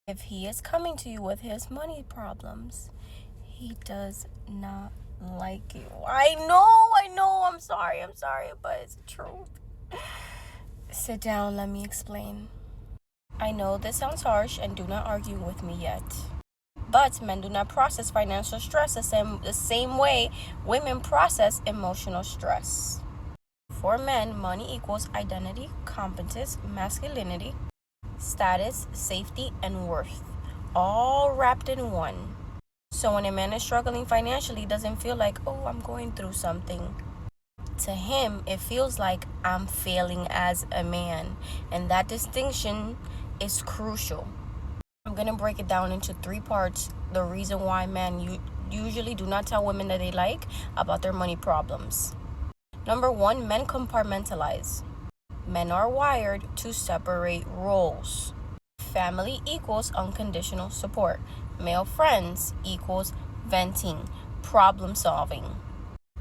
If he is coming to you with his money problems, he does not like you. I know, I'm sorry, but it's the truth. Sit down, let me explain. I know this sounds harsh and do not argue with me yet. But men do not process financial stress the same way women process emotional stress. For men, money equals identity, competence, masculinity, status, safety, and worth, all wrapped in one. So when a man is struggling financially, it doesn't feel like, oh, I'm going through something. To him, it feels like I'm failing as a man. And that distinction is crucial. I'm going to break it down into 3 parts. The reason why men usually do not tell women that they like about their money problems. Number 1, men compartmentalize. Men are wired to separate roles. Family equals unconditional support. Male friends equals venting, problem solving.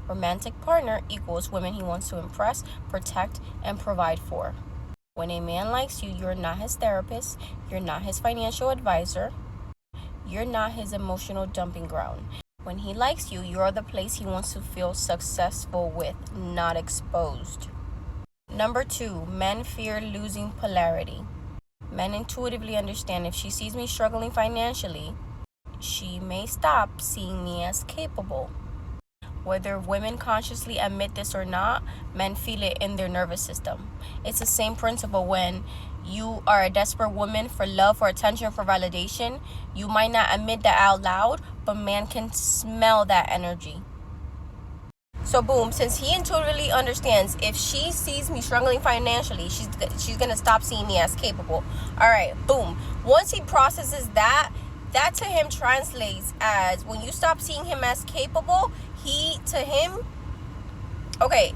Romantic partner equals women he wants to impress, protect, and provide for. When a man likes you, you're not his therapist, you're not his financial advisor, you're not his emotional dumping ground. When he likes you, you're the place he wants to feel successful with, not exposed. Number 2, men fear losing polarity. Men intuitively understand if she sees me struggling financially, she may stop seeing me as capable. Whether women consciously admit this or not, men feel it in their nervous system. It's the same principle when you are a desperate woman for love, for attention, for validation. You might not admit that out loud, but man can smell that energy. So boom, since he intuitively understands if she sees me struggling financially, she's gonna stop seeing me as capable. All right, boom. Once he processes that to him translates as when you stop seeing him as capable,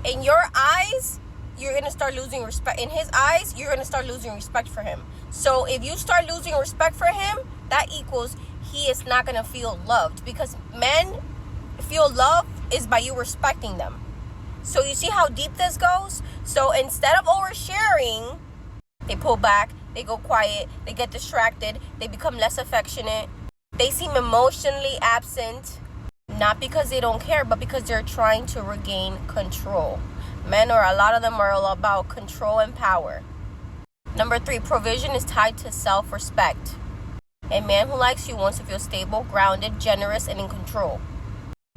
in your eyes, you're gonna start losing respect. In his eyes, you're gonna start losing respect for him. So if you start losing respect for him, that equals he is not gonna feel loved, because men feel love is by you respecting them. So you see how deep this goes? So instead of oversharing, they pull back, they go quiet, they get distracted, they become less affectionate, they seem emotionally absent, not because they don't care, but because they're trying to regain control. Men, or a lot of them, are all about control and power. Number 3, provision is tied to self-respect. A man who likes you wants to feel stable, grounded, generous, and in control.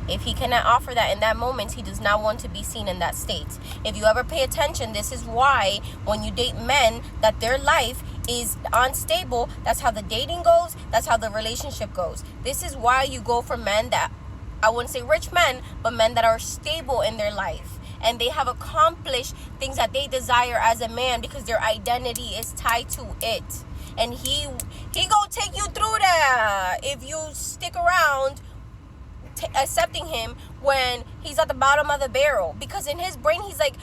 If he cannot offer that in that moment, he does not want to be seen in that state. If you ever pay attention, this is why when you date men that their life is unstable, that's how the dating goes, that's how the relationship goes. This is why you go for men that, I wouldn't say rich men, but men that are stable in their life. And they have accomplished things that they desire as a man because their identity is tied to it. And he gonna take you through that if you stick around accepting him when he's at the bottom of the barrel. Because in his brain, he's like,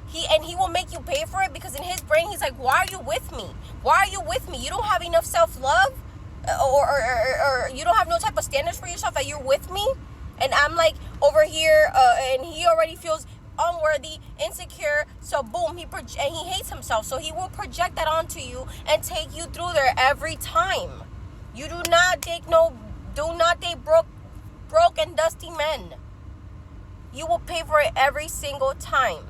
he will make you pay for it, because in his brain, he's like, why are you with me? Why are you with me? You don't have enough self-love? Or you don't have no type of standards for yourself that you're with me? And I'm like over here, and he already feels unworthy, insecure. So boom, he hates himself. So he will project that onto you and take you through there every time. You do not date broke and dusty men. You will pay for it every single time.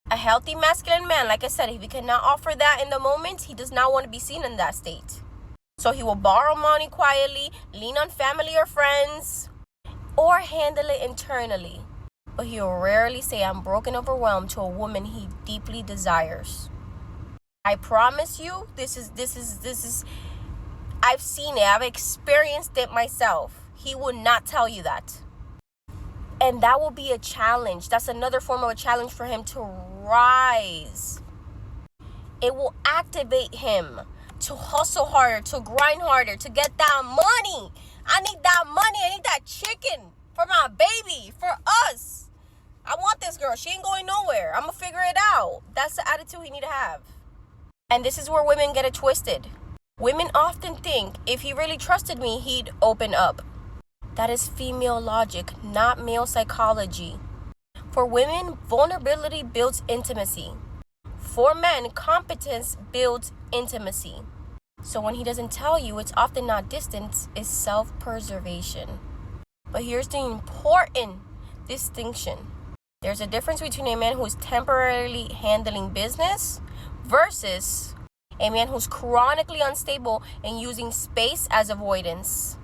A healthy masculine man, like I said, if he cannot offer that in the moment, he does not want to be seen in that state. So he will borrow money quietly, lean on family or friends, or handle it internally. But he'll rarely say, I'm broke and overwhelmed, to a woman he deeply desires. I promise you, this is I've seen it. I've experienced it myself. He will not tell you that. And that will be a challenge. That's another form of a challenge for him to rise. It will activate him to hustle harder, to grind harder, to get that money. I need that money. I need that chicken for my baby, for us. I want this girl. She ain't going nowhere. I'm going to figure it out. That's the attitude he need to have. And this is where women get it twisted. Women often think if he really trusted me, he'd open up. That is female logic, not male psychology. For women, vulnerability builds intimacy. For men, competence builds intimacy. So when he doesn't tell you, it's often not distance, it's self-preservation. But here's the important distinction. There's a difference between a man who is temporarily handling business versus a man who's chronically unstable and using space as avoidance.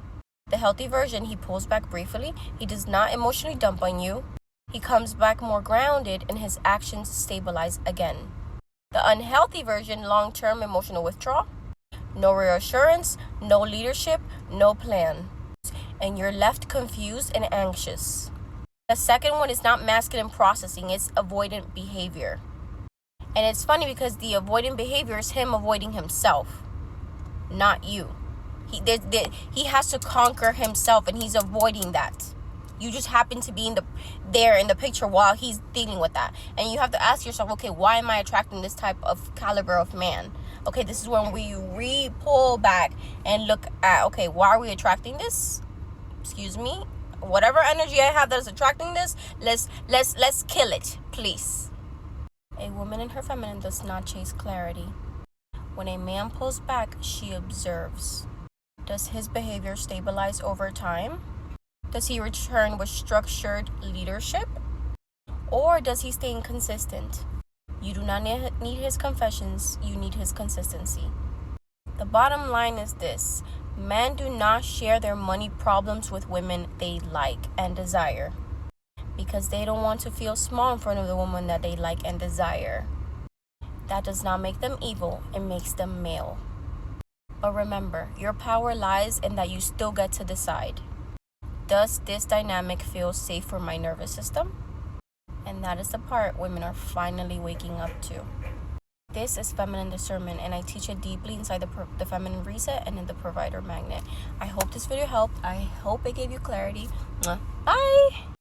The healthy version, he pulls back briefly. He does not emotionally dump on you. He comes back more grounded and his actions stabilize again. The unhealthy version, long-term emotional withdrawal, no reassurance, no leadership, no plan. And you're left confused and anxious. The second one is not masculine processing, it's avoidant behavior. And it's funny because the avoidant behavior is him avoiding himself, not you. He has to conquer himself and he's avoiding that. You just happen to be there in the picture while he's dealing with that. And you have to ask yourself, okay, why am I attracting this type of caliber of man? Okay, this is when we pull back and look at, okay, why are we attracting this? Excuse me? Whatever energy I have that is attracting this, let's kill it, please. A woman in her feminine does not chase clarity. When a man pulls back, she observes. Does his behavior stabilize over time? Does he return with structured leadership? Or does he stay inconsistent? You do not need his confessions, you need his consistency. The bottom line is this: men do not share their money problems with women they like and desire, because they don't want to feel small in front of the woman that they like and desire. That does not make them evil, it makes them male. But remember, your power lies in that you still get to decide. Does this dynamic feel safe for my nervous system? And that is the part women are finally waking up to. This is Feminine Discernment, and I teach it deeply inside the Feminine Reset and in the Provider Magnet. I hope this video helped. I hope it gave you clarity. Bye!